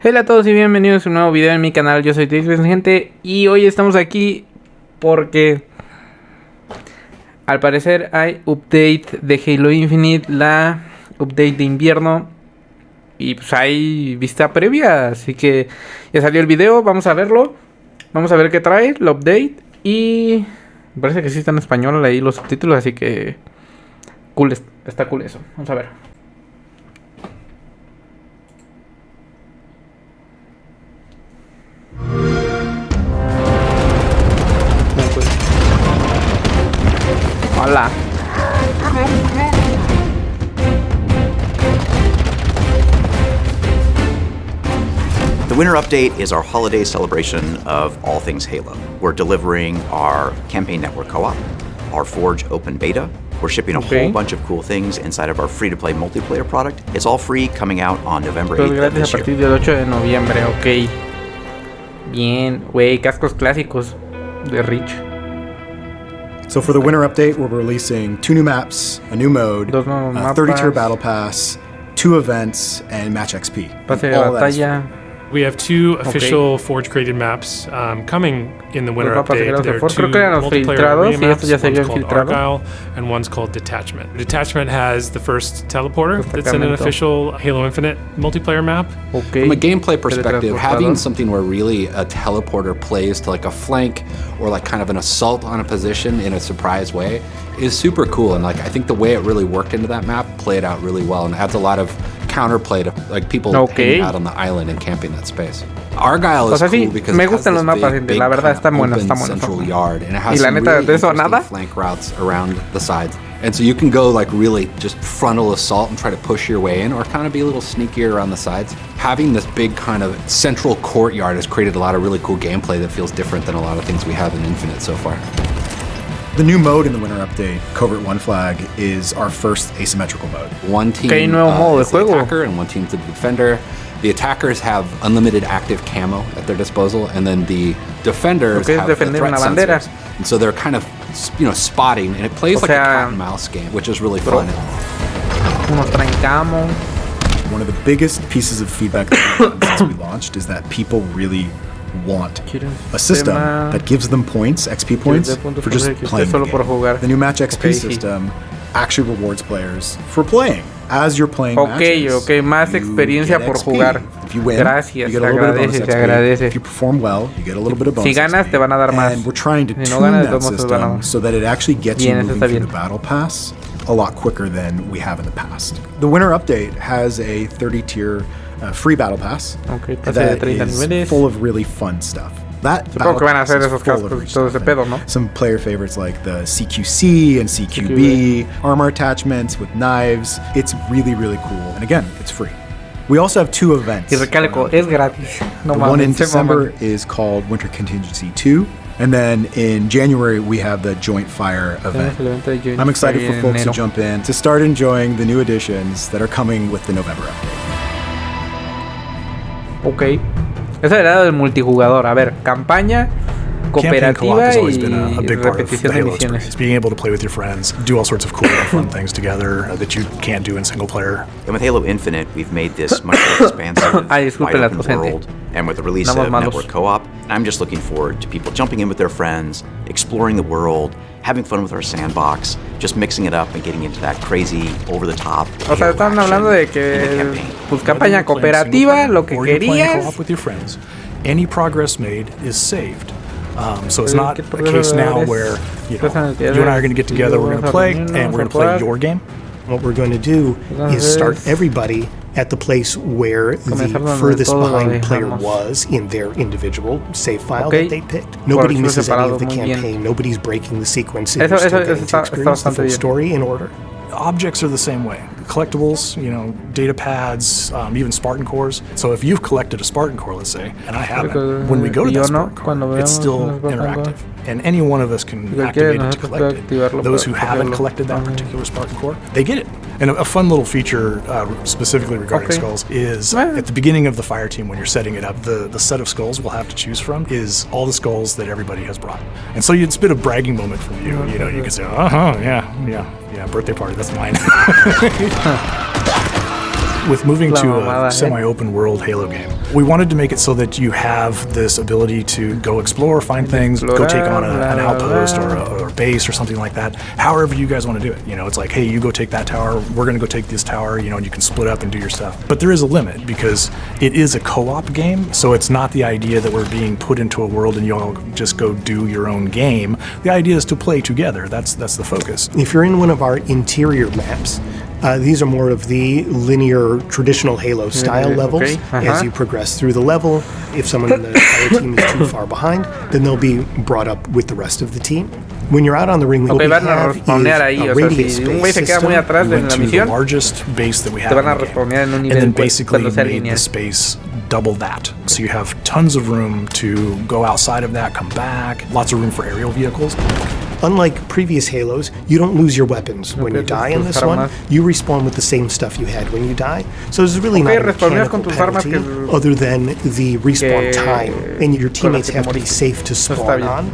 Hola a todos y bienvenidos a un nuevo video en mi canal. Yo soy Dazevenz, gente, y hoy estamos aquí porque al parecer hay update de Halo Infinite, la update de invierno, y pues hay vista previa, así que ya salió el video, vamos a verlo, vamos a ver qué trae la update, y me parece que sí está en español ahí los subtítulos, así que cool, está cool eso, vamos a ver. Hola. The Winter Update is our holiday celebration of all things Halo. We're delivering our Campaign Network Co-op, our Forge Open Beta. We're shipping a whole bunch of cool things inside of our free-to-play multiplayer product. It's all free, coming out on November 8th of this year. A partir del 8 de noviembre, ok. Bien, güey, cascos clásicos de Reach. So for the winter update, we're releasing 2 new maps, a new mode, a 30-tier battle pass, 2 events, and match XP. Pase de batalla. We have 2 official Forge created maps coming in the winter update. There are 2 multiplayer arena maps. One's called Argyle and one's called Detachment. Detachment has the first teleporter that's in an official Halo Infinite multiplayer map. Okay. From a gameplay perspective, having something where really a teleporter plays to like a flank or like kind of an assault on a position in a surprise way is super cool. And like I think the way it really worked into that map played out really well and adds a lot of counterplay to like people hanging out on the island and camping that space. Argyle is cool because me gustan los mapas, gente. La verdad están buenos, central yard, and it has y la neta really de eso nada flank routes around the sides. And so you can go like really just frontal assault and try to push your way in, or kind of be a little sneakier around the sides. Having this big kind of central courtyard has created a lot of really cool gameplay that feels different than a lot of things we have in Infinite so far. The new mode in the winter update, Covert One Flag, is our first asymmetrical mode. One team is the attacker and one team's the defender. The attackers have unlimited active camo at their disposal, and then the defenders have the threat sensors. And so they're kind of, you know, spotting, and it plays like a cat and mouse game, which is really fun. One of the biggest pieces of feedback that we've gotten since we launched is that people really want a system that gives them points, XP points, for just playing the game. The new Match XP system actually rewards players for playing as you're playing matches. Más experiencia por jugar. If you win, gracias, you get a little bit of bonus XP. If you perform well, you get a little bit of bonus XP. Si ganas, te van a dar más. And we're trying to tune that system so that it actually gets you moving through the battle pass a lot quicker than we have in the past. The winter update has a 30-tier free battle pass that is full of really fun stuff. That battle pass is full of rich stuff. Some player favorites like the CQC and CQB, armor attachments with knives. It's really, really cool. And again, it's free. We also have 2 events. Y recalco, es gratis. The one in December is called Winter Contingency 2. And then in January, we have the Joint Fire event. I'm excited for folks to jump in to start enjoying the new additions that are coming with the November update. Ok. Eso era del multijugador. A ver, campaña, cooperativa y repetición de misiones. Being able to play with your friends, do all sorts of cool and fun things together that you can't do in single player. And with Halo Infinite, we've made this much more expansive, wide open world. And with the release of Network Co-op, I'm just looking forward to people jumping in with their friends, exploring the world, having fun with our sandbox, just mixing it up and getting into that crazy, over-the-top. O sea, están hablando de que pues campaña cooperativa, lo que querías. With your friends, any progress made is saved. So it's not a case now where you and I are going to get together, we're going to play, and we're going to play your game. What we're going to do is start everybody at the place where the furthest behind player was in their individual save file that they picked. Nobody misses any of the campaign. Nobody's breaking the sequence. You're still getting to experience the full story in order. Objects are the same way. Collectibles, you know, data pads, even Spartan cores. So if you've collected a Spartan core, let's say, and I haven't, when we go to that Spartan core, it's still interactive. And any one of us can activate it to collect it. Those who haven't collected that particular Spartan core, they get it. And a fun little feature specifically regarding skulls is at the beginning of the fire team when you're setting it up, the set of skulls we'll have to choose from is all the skulls that everybody has brought. And so it's a bit of a bragging moment from you. You know, you can say, yeah, birthday party, that's mine. with moving to a semi-open world Halo game, we wanted to make it so that you have this ability to go explore, find things, go take on an outpost or a base or something like that, however you guys want to do it. You know, it's like, hey, you go take that tower, we're going to go take this tower, you know, and you can split up and do your stuff. But there is a limit because it is a co-op game, so it's not the idea that we're being put into a world and you all just go do your own game. The idea is to play together. That's the focus. If you're in one of our interior maps, these are more of the linear, traditional Halo style levels. As you progress through the level, if someone in the fire team is too far behind, then they'll be brought up with the rest of the team. When you're out on the ring, what we have is a radius space system. We went to the largest base that we have in the game, and then basically made the space double that. So you have tons of room to go outside of that, come back, lots of room for aerial vehicles. Unlike previous Halos, you don't lose your weapons when you die in this one. You respawn with the same stuff you had when you die. So there's really not a mechanical penalty other than the respawn time, and your teammates have to be safe to spawn on.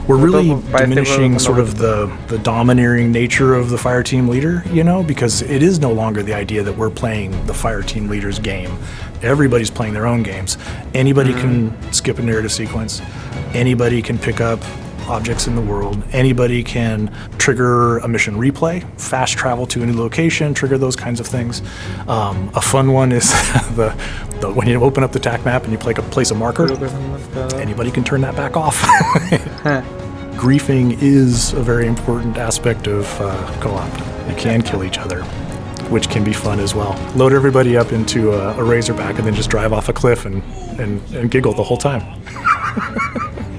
We're really diminishing sort of the domineering nature of the fire team leader, you know, because it is no longer the idea that we're playing the fire team leader's game. Everybody's playing their own games. Anybody can skip a narrative sequence. Anybody can pick up objects in the world. Anybody can trigger a mission replay, fast travel to a new location, trigger those kinds of things. A fun one is when you open up the TAC map and you place a marker, anybody can turn that back off. Griefing is a very important aspect of co-op. You can kill each other, which can be fun as well. Load everybody up into a Razorback and then just drive off a cliff and giggle the whole time.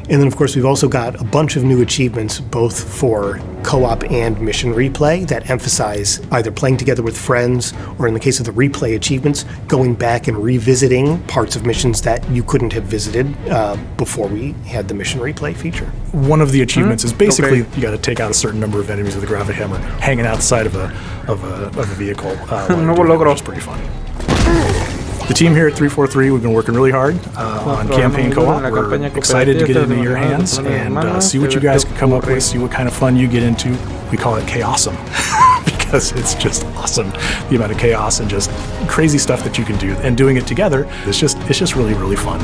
And then, of course, we've also got a bunch of new achievements, both for co-op and mission replay, that emphasize either playing together with friends, or in the case of the replay achievements, going back and revisiting parts of missions that you couldn't have visited before we had the mission replay feature. One of the achievements is basically you got to take out a certain number of enemies with a gravity hammer hanging outside of a vehicle. Which is pretty fun. The team here at 343, we've been working really hard on campaign co-op. We're excited to get it into your hands and see what you guys can come up with, see what kind of fun you get into. We call it chaosum because it's just awesome, the amount of chaos and just crazy stuff that you can do. And doing it together, it's just really, really fun.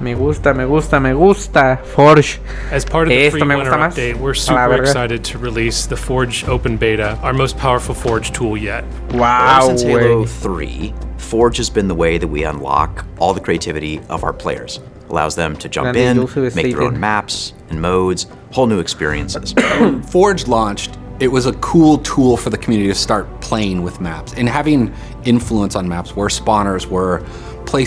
Me gusta, Forge. As part of the free winter update, we're super excited to release the Forge Open Beta, our most powerful Forge tool yet. Wow. Ever since Halo 3, Forge has been the way that we unlock all the creativity of our players. Allows them to jump in, make their own maps and modes, whole new experiences. When Forge launched, it was a cool tool for the community to start playing with maps and having influence on maps where spawners were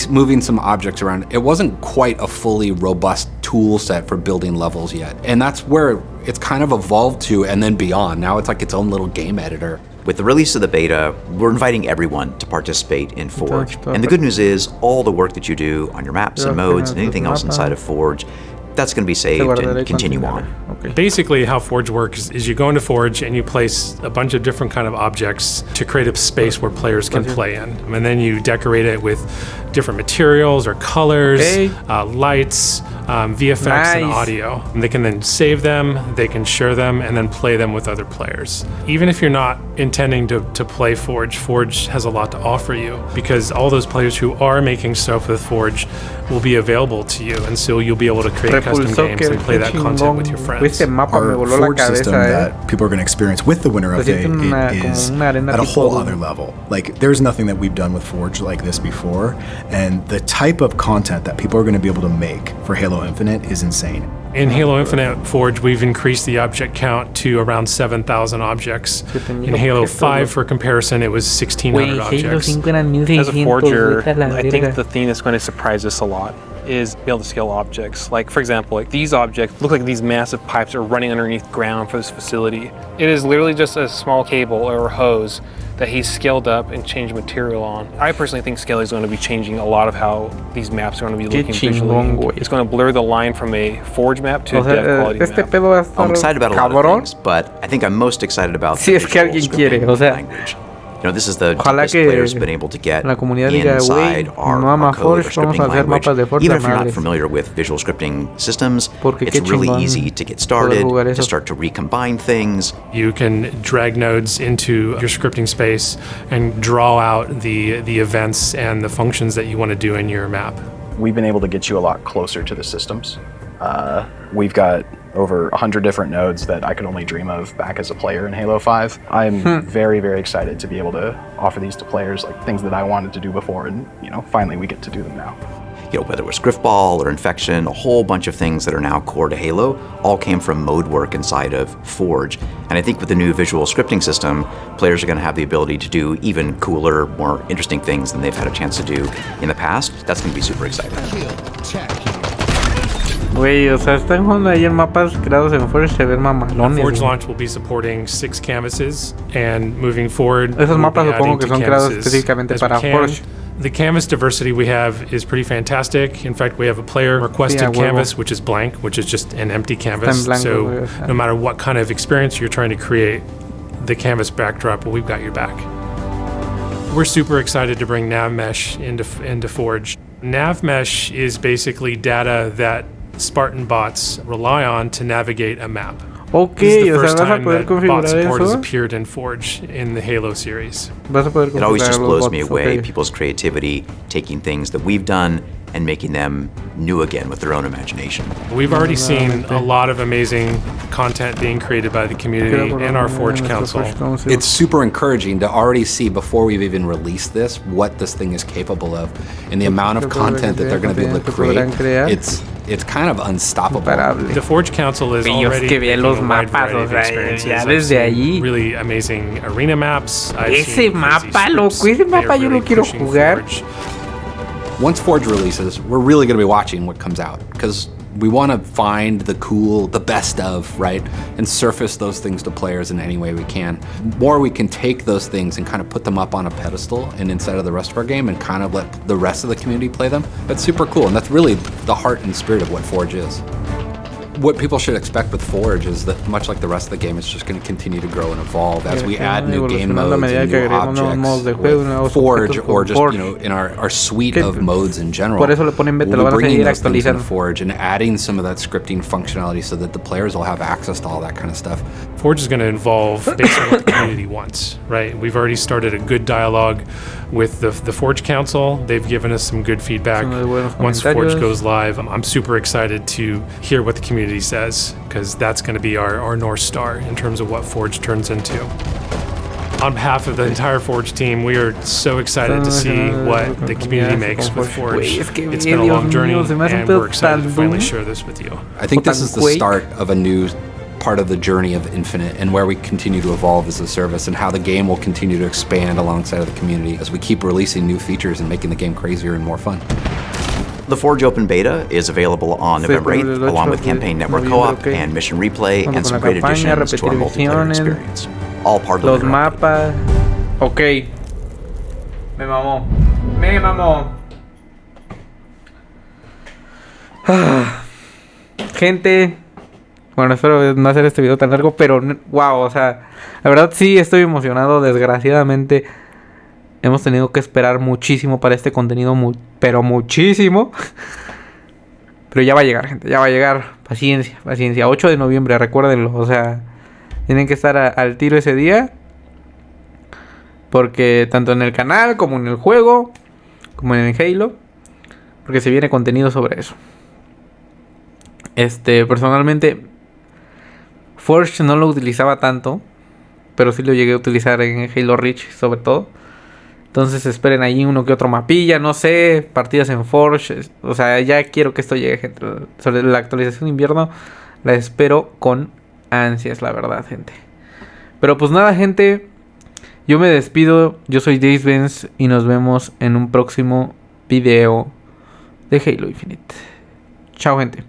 moving some objects around. It wasn't quite a fully robust tool set for building levels yet. And that's where it's kind of evolved to and then beyond. Now it's like its own little game editor. With the release of the beta, we're inviting everyone to participate in Forge. And the good news is all the work that you do on your maps and modes and anything else inside of Forge, that's going to be saved and continue on. Basically, how Forge works is you go into Forge and you place a bunch of different kind of objects to create a space where players can play in. And then you decorate it with different materials or colors, lights, VFX, and audio. And they can then save them, they can share them, and then play them with other players. Even if you're not intending to play Forge, Forge has a lot to offer you because all those players who are making stuff with Forge will be available to you. And so you'll be able to create custom games and play that content with your friends. Our Forge system that people are going to experience with the winter update is at a whole other level. Like, there's nothing that we've done with Forge like this before, and the type of content that people are going to be able to make for Halo Infinite is insane. In Halo Infinite Forge, we've increased the object count to around 7,000 objects. In Halo 5, for comparison, it was 1,600 objects. As a forger, I think the thing that's going to surprise us a lot is be able to scale objects. Like, for example, like these objects look like these massive pipes are running underneath ground for this facility. It is literally just a small cable or a hose that he's scaled up and changed material on. I personally think scaling is going to be changing a lot of how these maps are going to be looking visually. It's going to blur the line from a Forge map to a dev quality map. I'm excited about a lot of things, but I think I'm most excited about the visuals from language. You know, this is the deepest players have been able to get inside our code or scripting language. Even if you're not familiar with visual scripting systems, it's really easy to get started, to start to recombine things. You can drag nodes into your scripting space and draw out the events and the functions that you want to do in your map. We've been able to get you a lot closer to the systems. We've got over 100 different nodes that I could only dream of back as a player in Halo 5. I'm very, very excited to be able to offer these to players, like things that I wanted to do before, and you know, finally we get to do them now. You know, whether it was Griffball or Infection, a whole bunch of things that are now core to Halo, all came from mode work inside of Forge. And I think with the new visual scripting system, players are going to have the ability to do even cooler, more interesting things than they've had a chance to do in the past. That's going to be super exciting. Güey, o sea, están jugando ahí en mapas creados en Forge, se ven mamalones. Forge launch will be supporting 6 canvases, and moving forward, esos mapas supongo que son creados específicamente para Forge. The canvas diversity we have is pretty fantastic. In fact, we have a player requested canvas, which is blank, which is just an empty canvas. So no matter what kind of experience you're trying to create, the canvas backdrop, well, we've got your back. We're super excited to bring Nav Mesh into Forge. Nav Mesh is basically data that Spartan bots rely on to navigate a map. Okay, o sea, vas a poder configurar bot support has eso. appeared in Forge in the Halo series. Vas a poder It always just blows bots, me away, people's creativity, taking things that we've done and making them new again with their own imagination. We've already seen a lot of amazing content being created by the community and our Forge Council. It's super encouraging to already see before we've even released this what this thing is capable of, and the amount of content that they're going to be able to create. It's kind of unstoppable. The Forge Council is already making a wide variety of experiences. Really amazing arena maps. Ese mapa, loco, ese mapa yo lo quiero jugar. Once Forge releases, we're really going to be watching what comes out, because we want to find the cool, the best of, right? And surface those things to players in any way we can. The more we can take those things and kind of put them up on a pedestal and inside of the rest of our game and kind of let the rest of the community play them, that's super cool. And that's really the heart and spirit of what Forge is. What people should expect with Forge is that, much like the rest of the game, it's just going to continue to grow and evolve as we add new game modes and new objects with Forge, or just, you know, in our suite of modes in general. We'll be bringing those things in Forge and adding some of that scripting functionality so that the players will have access to all that kind of stuff. Forge is going to evolve based on what the community wants, right? We've already started a good dialogue with the Forge Council. They've given us some good feedback. Once Forge goes live, I'm super excited to hear what the community says, because that's going to be our North Star in terms of what Forge turns into. On behalf of the entire Forge team, we are so excited to see what the community makes with Forge. It's been a long journey, and we're excited to finally share this with you. I think this is the start of a new part of the journey of Infinite, and where we continue to evolve as a service, and how the game will continue to expand alongside of the community as we keep releasing new features and making the game crazier and more fun. The Forge Open Beta is available on November 8th, along with Campaign Network Co-op and Mission Replay, and some great additions to our multiplayer experience. All part of the Los mapas. Ok. Me mamó. Me mamó. Gente. Bueno, espero no hacer este video tan largo, pero wow, o sea, la verdad sí estoy emocionado. Desgraciadamente hemos tenido que esperar muchísimo para este contenido, pero muchísimo. Pero ya va a llegar, gente, ya va a llegar. Paciencia, paciencia. 8 de noviembre, recuérdenlo, o sea, tienen que estar al tiro ese día. Porque tanto en el canal, como en el juego, como en el Halo, porque se viene contenido sobre eso. Personalmente, Forge no lo utilizaba tanto, pero sí lo llegué a utilizar en Halo Reach, sobre todo. Entonces esperen ahí uno que otro mapilla, no sé, partidas en Forge. O sea, ya quiero que esto llegue, gente. Sobre la actualización de invierno, la espero con ansias, la verdad, gente. Pero pues nada, gente, yo me despido. Yo soy Dazevenz y nos vemos en un próximo video de Halo Infinite. Chao, gente.